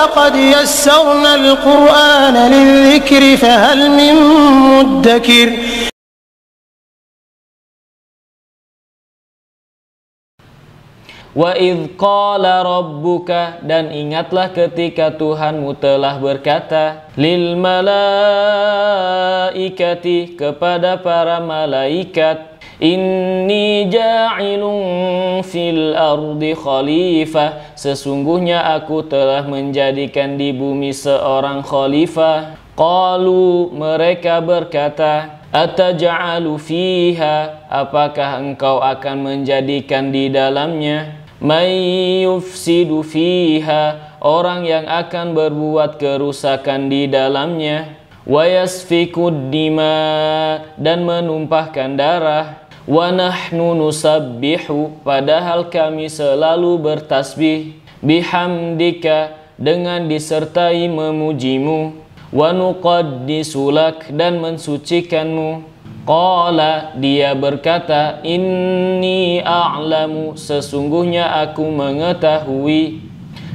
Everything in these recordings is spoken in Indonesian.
وَلَقَدْ يَسَّرْنَا الْقُرْآنَ لِلذِّكْرِ فَهَلْ مِن مُّدَّكِرٍ. Wa idh qala rabbuka, dan ingatlah ketika Tuhanmu telah berkata, lil malaikati, kepada para malaikat, inni ja'ilun fil ardi khalifah, sesungguhnya aku telah menjadikan di bumi seorang khalifah. Qalu, mereka berkata, ataj'alu fiha, apakah engkau akan menjadikan di dalamnya may yufsidu fiha, orang yang akan berbuat kerusakan di dalamnya, wa yasfikud dima, dan menumpahkan darah, wa nahnu nusabbihu, padahal kami selalu bertasbih, bihamdika, dengan disertai memujimu, wa nuqaddisu lak, dan mensucikanmu. Qala, dia berkata, inni a'lamu, sesungguhnya aku mengetahui,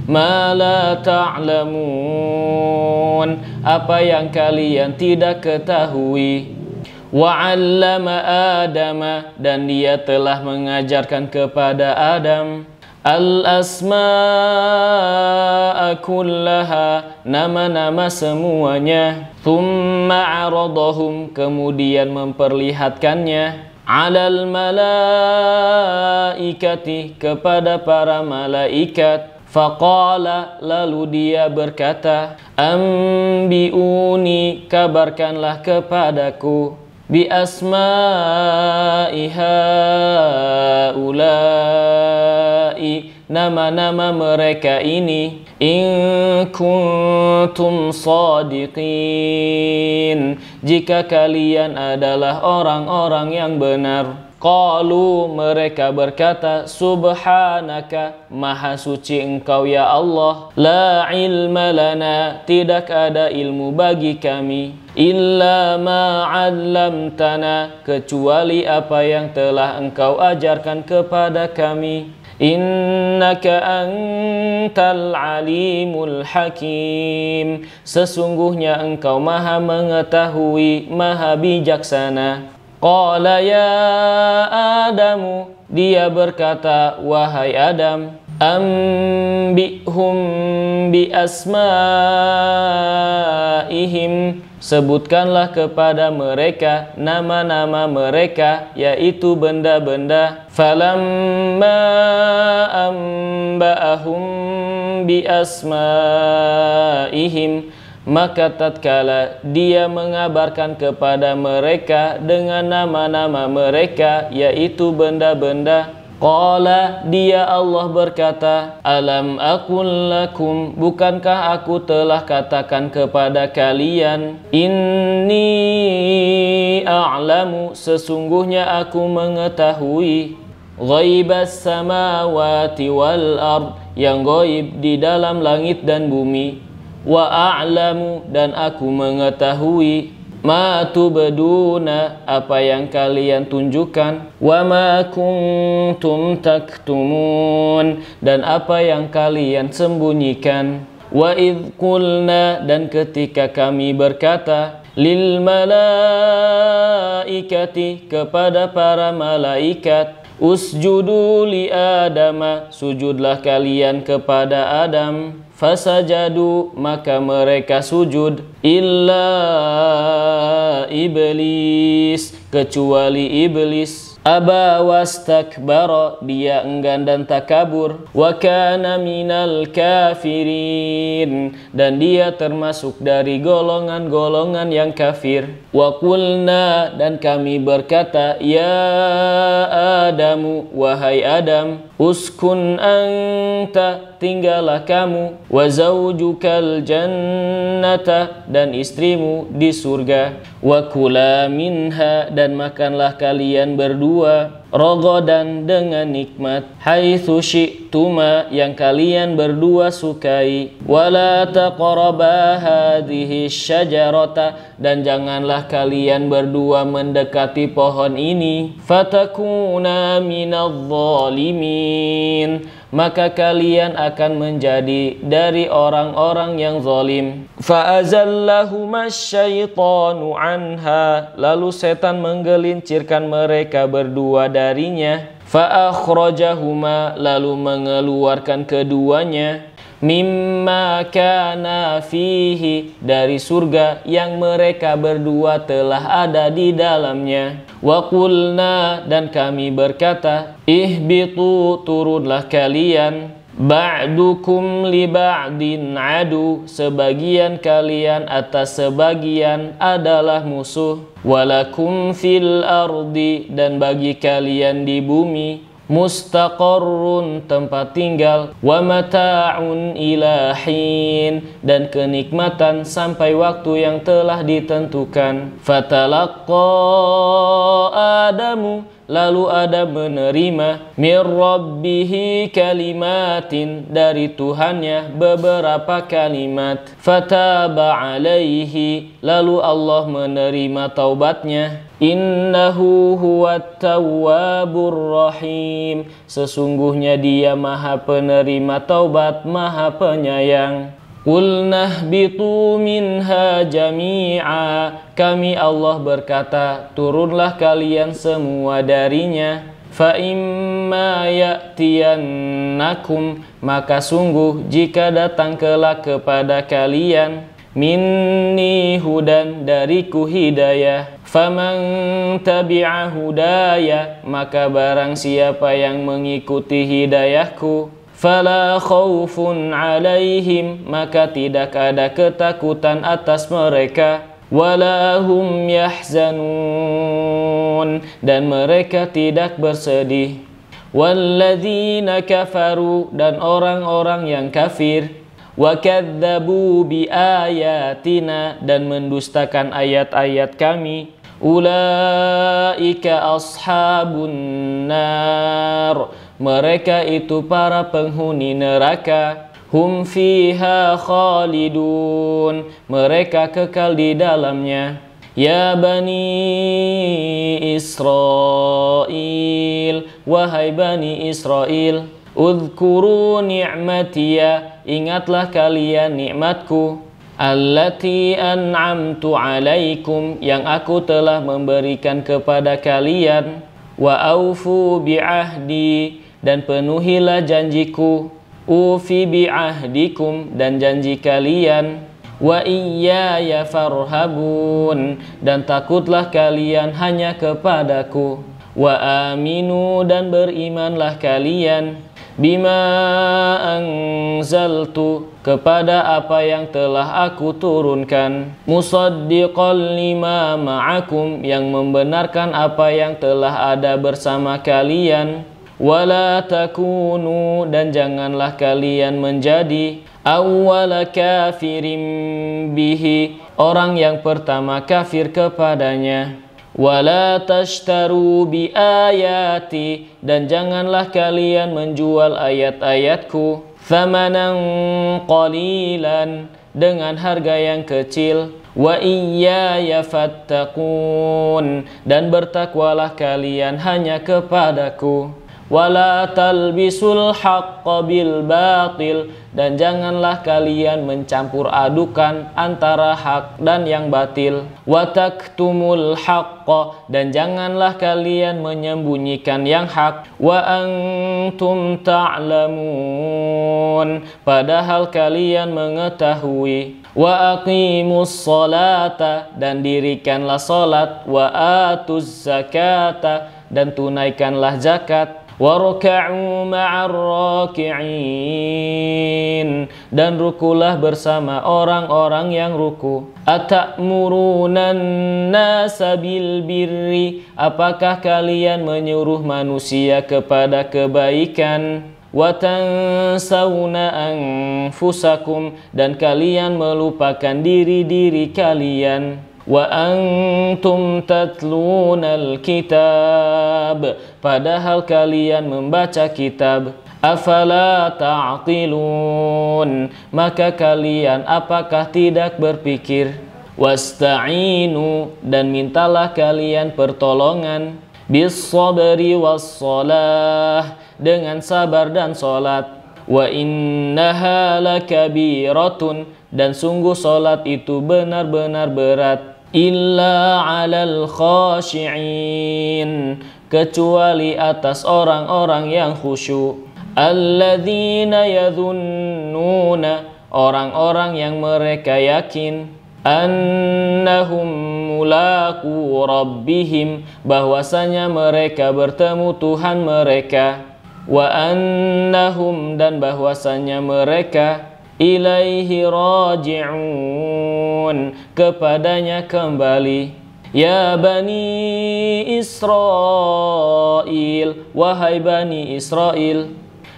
ma la ta'lamun, apa yang kalian tidak ketahui. Wa 'allama Adama, dan dia telah mengajarkan kepada Adam, al-asma'a kullaha, nama-nama semuanya, thumma 'aradahum, kemudian memperlihatkannya, 'alal malaikati, kepada para malaikat, faqala, lalu dia berkata, ambi'uni, kabarkanlah kepadaku, bi asma'i haula'i, nama-nama mereka ini, in kuntum shadiqin, jika kalian adalah orang-orang yang benar. Qalu, mereka berkata, subhanaka, maha suci engkau ya Allah, la ilma lana, tidak ada ilmu bagi kami, illa ma 'allamtana, kecuali apa yang telah engkau ajarkan kepada kami, innaka antal alimul hakim, sesungguhnya engkau maha mengetahui, maha bijaksana. Qala ya Adamu, dia berkata, wahai Adam, ambihum bi asma'ihim, sebutkanlah kepada mereka nama-nama mereka, yaitu benda-benda. Falamma amba'ahum bi asma'ihim, maka tatkala dia mengabarkan kepada mereka dengan nama-nama mereka, yaitu benda-benda, qala, dia Allah berkata, alam aqul lakum, bukankah aku telah katakan kepada kalian, inni a'lamu, sesungguhnya aku mengetahui, ghaibas samawati wal ard, yang gaib di dalam langit dan bumi, wa a'lamu, dan aku mengetahui, ma tubduna, apa yang kalian tunjukkan, wa ma kuntum taktumun, dan apa yang kalian sembunyikan. Wa idh qulna, dan ketika kami berkata, lil malaikati, kepada para malaikat, usjudu li Adama, sujudlah kalian kepada Adam. Fasajadu, maka mereka sujud, illa iblis, kecuali iblis, aba wastakbara, dia enggan dan takabur, wa kana minal kafirin, dan dia termasuk dari golongan-golongan yang kafir. Wa qulna, dan kami berkata, ya Adamu, wahai Adam, uskun anta, tinggallah kamu, wa zaujukal jannata, dan istrimu di surga, wa kula minha, dan makanlah kalian berdua, ragadan, dengan nikmat, haitsu syi'tuma, yang kalian berdua sukai, wala taqraba hadhihi syajarata, dan janganlah kalian berdua mendekati pohon ini, fatakuna minadh dhalimin, maka kalian akan menjadi dari orang-orang yang zalim. Fa'azallahumas syaitanu anha, lalu setan menggelincirkan mereka berdua darinya. Fa'akhrajahuma, lalu mengeluarkan keduanya. Mimma kana fihi, dari surga yang mereka berdua telah ada di dalamnya. Wa qulna, dan kami berkata, ihbitu, turunlah kalian. Ba'dukum li ba'din adu, sebagian kalian atas sebagian adalah musuh. Walakum fil ardi, dan bagi kalian di bumi mustaqarrun, tempat tinggal, wa mata'un ila hin, dan kenikmatan sampai waktu yang telah ditentukan. Fatalaqqa Adamu, lalu Adam menerima mir rabbihi kalimatin, dari Tuhannya beberapa kalimat. Fataba alaihi, lalu Allah menerima taubatnya. Innahu huwat tawwabur rahim, sesungguhnya Dia Maha penerima taubat, Maha penyayang. Qulna ihbitu minha jami'a, kami Allah berkata, turunlah kalian semua darinya. Fa imma ya'tiyannakum, maka sungguh jika datang kelak kepada kalian, minni hudan, dariku hidayah. Faman tabi'a hudaya, maka barang siapa yang mengikuti hidayahku, fala khaufun alaihim, maka tidak ada ketakutan atas mereka. Wala hum yahzanun, dan mereka tidak bersedih. Walladzina kafaru, dan orang-orang yang kafir. Wa kadzabu bi ayatina, dan mendustakan ayat-ayat kami. Ulaika ashabun nar, mereka itu para penghuni neraka. Hum fiha khalidun, mereka kekal di dalamnya. Ya Bani Israel, wahai Bani Israel, udhkuru ni'matiya, ingatlah kalian nikmatku. Allati an'amtu alaikum, yang aku telah memberikan kepada kalian. Wa aufu bi'ahdi, dan penuhilah janjiku. Ufi bi'ahdikum, dan janji kalian. Wa iyaya farhabun, dan takutlah kalian hanya kepadaku. Wa aminu, dan berimanlah kalian. Bima anzaltu, kepada apa yang telah aku turunkan. Musaddiqan lima ma'akum, yang membenarkan apa yang telah ada bersama kalian. Wala takunu, dan janganlah kalian menjadi awwala kafirin bihi, orang yang pertama kafir kepadanya. Wala tashtaru bi ayati, dan janganlah kalian menjual ayat-ayatku. Thamanan qalilan, dengan harga yang kecil. Wa iyaya fattaqun, dan bertakwalah kalian hanya kepadaku. Wala talbisul haqqa bil batil, dan janganlah kalian mencampur adukan antara hak dan yang batil. Wa taktumul haqqa, dan janganlah kalian menyembunyikan yang hak. Wa antum ta'lamun, padahal kalian mengetahui. Wa aqimus salata, dan dirikanlah salat. Wa atuz zakata, dan tunaikanlah zakat. Waruka'u ma'ar raki'in, dan rukulah bersama orang-orang yang ruku. Atamuruna nasa bil birri, apakah kalian menyuruh manusia kepada kebaikan? Wa tansawna anfusakum, dan kalian melupakan diri-diri kalian. Wa antum tatlunal kitab, padahal kalian membaca kitab. Afala ta'qilun, maka kalian apakah tidak berpikir? Wasta'inu, dan mintalah kalian pertolongan. bis-sabri was-shalah, dengan sabar dan salat. Wa innaha lakabiratun, dan sungguh salat itu benar-benar berat. Illa 'alal khashi'in, kecuali atas orang-orang yang khusyuk. Alladzina yadhunnuna, orang-orang yang mereka yakin, annahum mulaqu rabbihim, bahwasanya mereka bertemu Tuhan mereka. Wa annahum, dan bahwasanya mereka ilaihi raji'un, kepadanya kembali. Ya Bani Israel, wahai Bani Israel,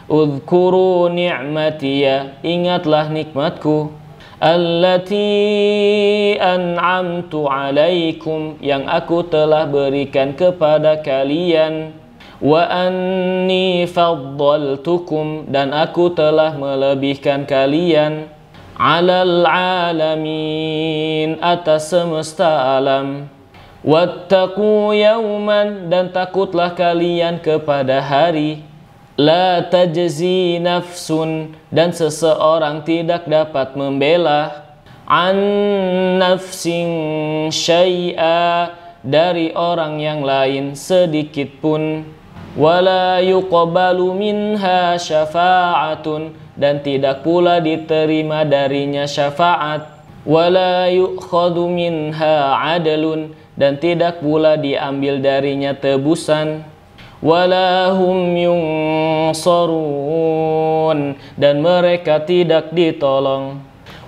udhkuru ni'matiya, ingatlah nikmatku, allati an'amtu alaikum, yang aku telah berikan kepada kalian. Wa anni faddaltukum, dan aku telah melebihkan kalian, alal alamin, atas semesta alam. Wattaqu yawman, dan takutlah kalian kepada hari, la tajzi nafsun, dan seseorang tidak dapat membela, an nafsin syai'a, dari orang yang lain sedikit pun, wala yuqbalu minha syafa'atun, dan tidak pula diterima darinya syafaat, wala yu'khadhu minha adlun, dan tidak pula diambil darinya tebusan, wala hum yunsarun, dan mereka tidak ditolong.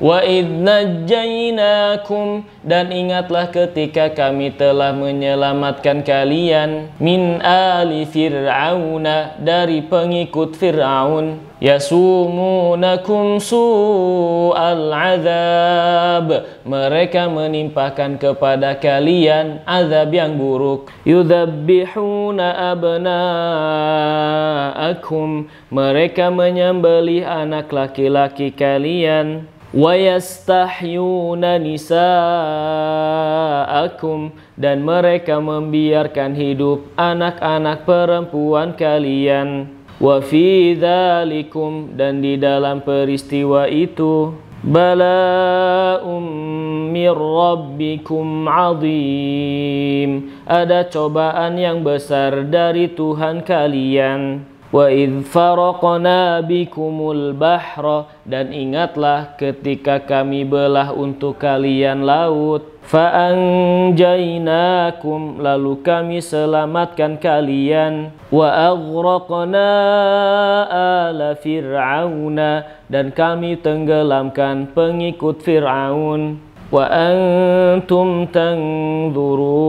Wa idh najjaynakum, dan ingatlah ketika kami telah menyelamatkan kalian, min ali fir'auna, dari pengikut Fir'aun, yasumunakum su'al azab, mereka menimpakan kepada kalian azab yang buruk. Yudhabbihuna abna'akum, mereka menyembelih anak laki-laki kalian. Wa yastahyuna nisa'akum, dan mereka membiarkan hidup anak-anak perempuan kalian. Wa fi dzalikum, dan di dalam peristiwa itu, bala'um mir rabbikum azim, ada cobaan yang besar dari Tuhan kalian. Wa idh faraqna bikumul bahra, dan ingatlah ketika kami belah untuk kalian laut. Fa anjaynakum, lalu kami selamatkan kalian. Wa aghraqna ala fir'auna, dan kami tenggelamkan pengikut Fir'aun. Wa antum tanzurun,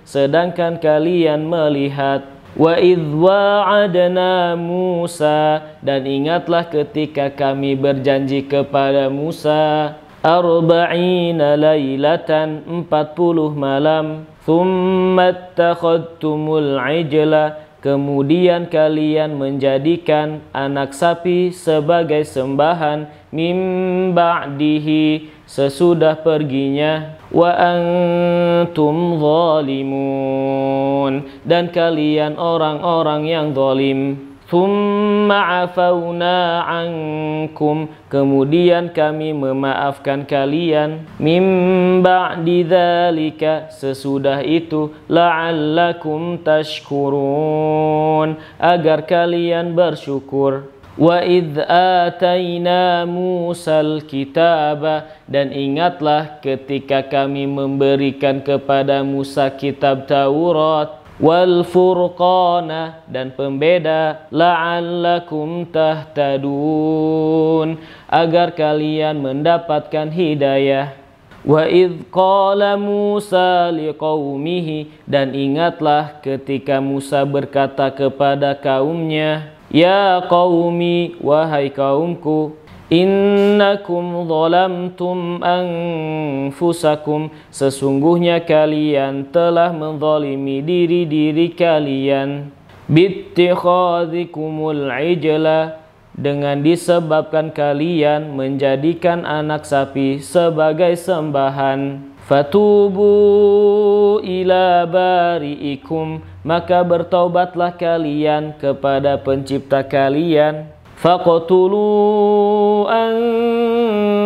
sedangkan kalian melihat. Wa idh wa'adna Musa, dan ingatlah ketika kami berjanji kepada Musa, arba'ina lailatan, 40 malam, thumma attakhadtumul ijla, kemudian kalian menjadikan anak sapi sebagai sembahan, mim ba'dihi, sesudah perginya, wa antum zalimun, dan kalian orang-orang yang zalim. Thumma afawna ankum, kemudian kami memaafkan kalian, mim ba'di dzalika, sesudah itu, la'allakum tashkurun, agar kalian bersyukur. Wa idh atayna Musal kitaba, dan ingatlah ketika kami memberikan kepada Musa kitab Taurat, wal furqana, dan pembeda, la'allakum tahtadun, agar kalian mendapatkan hidayah. Wa idh qala Musa liqaumihi, dan ingatlah ketika Musa berkata kepada kaumnya, ya qaumi, wahai kaumku, innakum zalamtum anfusakum, sesungguhnya kalian telah menzalimi diri-diri kalian, bittikhadhikumul ijla, dengan disebabkan kalian menjadikan anak sapi sebagai sembahan. Fatubu ila bari'ikum, maka bertaubatlah kalian kepada pencipta kalian. Faqtulu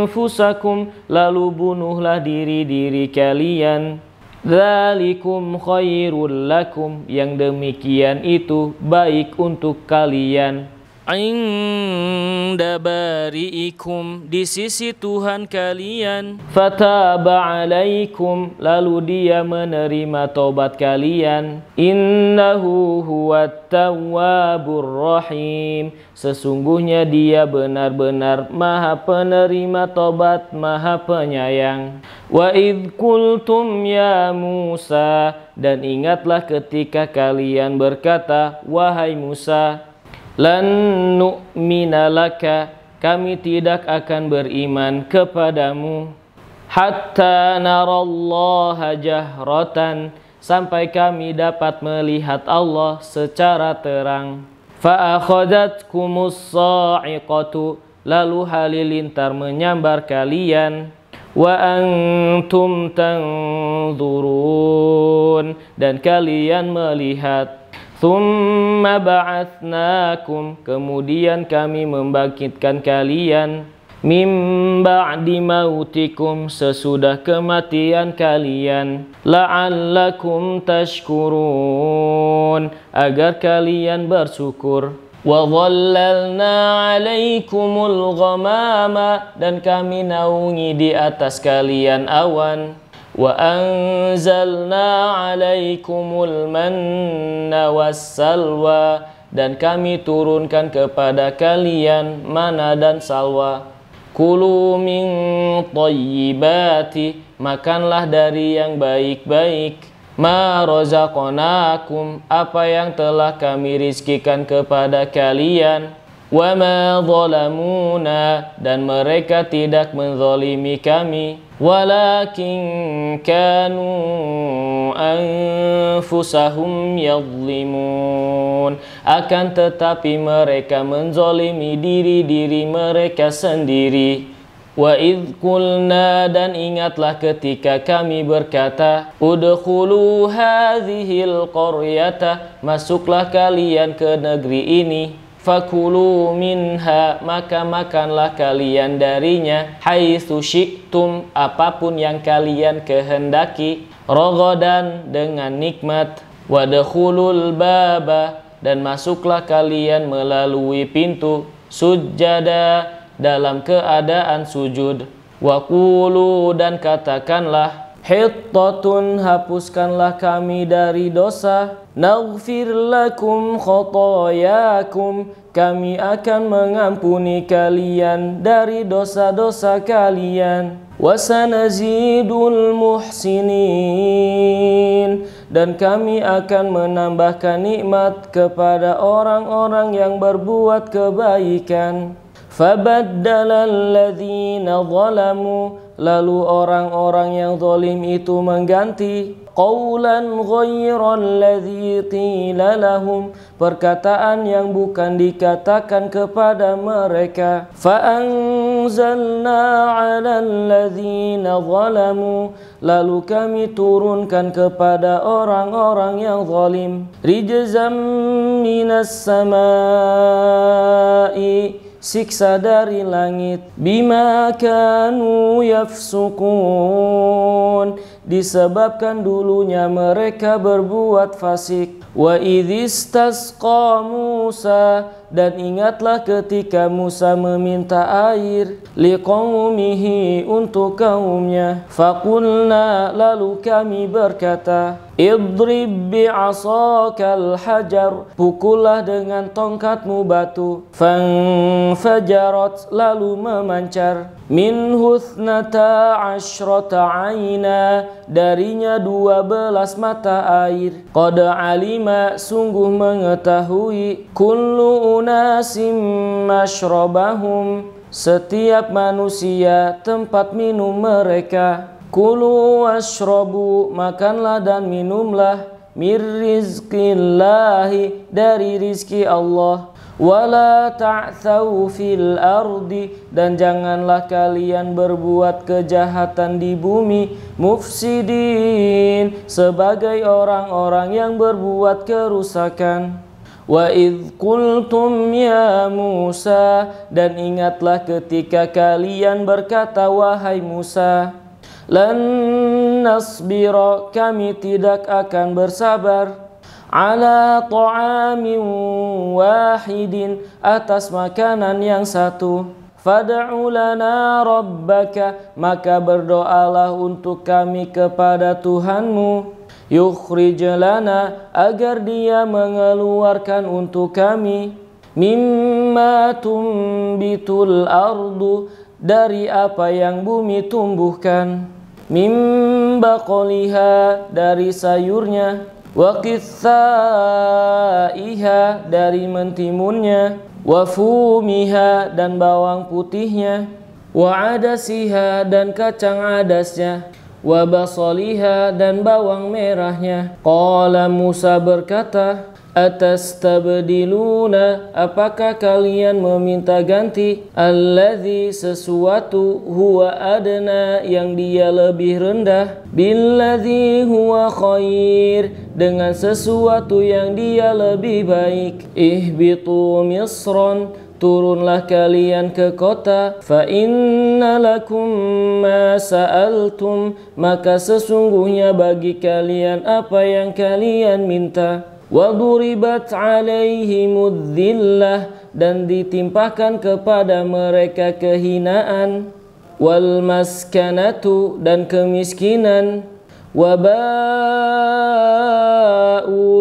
anfusakum, lalu bunuhlah diri-diri kalian. Dzalikum khairul lakum, yang demikian itu baik untuk kalian. Inda bari'ikum, di sisi Tuhan kalian. Fataba alaikum, lalu Dia menerima taubat kalian. Innahu huwat tawwabur rahim, sesungguhnya Dia benar-benar Maha penerima taubat, Maha penyayang. Wa idh qultum ya Musa, dan ingatlah ketika kalian berkata, wahai Musa, lan nu'mina laka, kami tidak akan beriman kepadamu, hatta narallaha jahratan, sampai kami dapat melihat Allah secara terang. Fa akhadhatkumus sa'iqatu, lalu halilintar menyambar kalian. Wa antum tanzurun, dan kalian melihat. Thumma ba'atsnakum, kemudian kami membangkitkan kalian. Mim ba'di mautikum, sesudah kematian kalian. La'allakum tashkurun, agar kalian bersyukur. Wa dhallalna 'alaikumul ghamama, dan kami naungi di atas kalian awan. Wa anzalna 'alaikumul manna wassalwa, dan kami turunkan kepada kalian mana dan salwa. Kulu min thayyibati, makanlah dari yang baik-baik. Ma razaqnakum, apa yang telah kami rizkikan kepada kalian. Wa ma zalamuna, dan mereka tidak menzalimi kami. Walakin kanu anfusahum yadhlimun, akan tetapi mereka menzalimi diri-diri mereka sendiri. Wa idh qulna, dan ingatlah ketika kami berkata, udkhulu hadhil qaryata, masuklah kalian ke negeri ini. Fakulu minha, maka makanlah kalian darinya. Haitsu syi'tum, apapun yang kalian kehendaki. Ragadan, dengan nikmat. Wadkhulul baba, dan masuklah kalian melalui pintu. Sujjada, dalam keadaan sujud. Waqulu, dan katakanlah, hittatun, hapuskanlah kami dari dosa. Naghfir lakum khotoyakum, kami akan mengampuni kalian dari dosa-dosa kalian. Wasanazidul muhsinin, dan kami akan menambahkan nikmat kepada orang-orang yang berbuat kebaikan. Fabaddala alladzina zalamu, lalu orang-orang yang zalim itu mengganti qawlan ghairal ladzi qila lahum, perkataan yang bukan dikatakan kepada mereka. Fa anzalna 'alal ladzina zalamu, lalu kami turunkan kepada orang-orang yang zalim rijzam minas samai, siksa dari langit. Bima kanu yafsukun, disebabkan dulunya mereka berbuat fasik. Wa idhistasqa Musa, dan ingatlah ketika Musa meminta air liqaumihi, untuk kaumnya. Faqulna, lalu kami berkata, idrib bi'asakal hajar, pukullah dengan tongkatmu batu. Fanfajarat, lalu memancar. Minhu thnata asyrata aina, darinya 12 mata air. Qad alima, sungguh mengetahui. Kullu unasim mashrabahum, setiap manusia tempat minum mereka. Kulu washrabu, makanlah dan minumlah. mir rizqillahi dari rizki Allah. Wala ta'thaw fil ardi dan janganlah kalian berbuat kejahatan di bumi, mufsidin sebagai orang-orang yang berbuat kerusakan. Wa idh qultum ya Musa dan ingatlah ketika kalian berkata wahai Musa, lan nasbira kami tidak akan bersabar ala ta'amin wahidin atas makanan yang satu. Fad'u lana rabbaka maka berdoalah untuk kami kepada Tuhanmu, yukhrij lana agar dia mengeluarkan untuk kami, mimma tumbitul ardu dari apa yang bumi tumbuhkan, mim baqliha dari sayurnya, wa qithaiha dari mentimunnya, wa fumiha dan bawang putihnya, wa adasiha dan kacang adasnya, wa basaliha dan bawang merahnya. Qala Musa berkata, atastabdiluna apakah kalian meminta ganti alladzi sesuatu huwa adna yang dia lebih rendah billadzi huwa khair dengan sesuatu yang dia lebih baik. Ihbitu misran turunlah kalian ke kota, fa inna lakum ma sa'altum maka sesungguhnya bagi kalian apa yang kalian minta. Wa duribat alaihimudz dhillah dan ditimpakan kepada mereka kehinaan, wal maskanatu dan kemiskinan, wa ba'u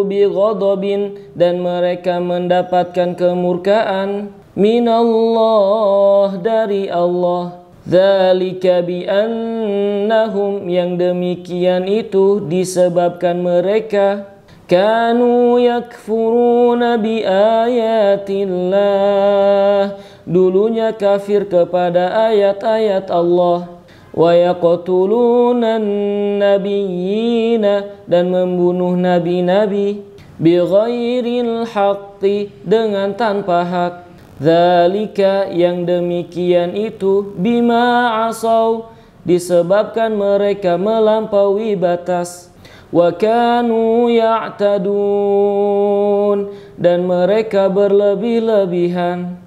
bi ghadabin dan mereka mendapatkan kemurkaan, minallah dari Allah. Dzalika bi annahum yang demikian itu disebabkan mereka kanu yakfuruna bi ayatillah dulunya kafir kepada ayat-ayat Allah, wa yaqtuluna nabiyyina dan membunuh nabi-nabi, bi ghairil haqqi dengan tanpa hak. Dzalika yang demikian itu bima asau disebabkan mereka melampaui batas, wa kanu ya'tadun dan mereka berlebih-lebihan.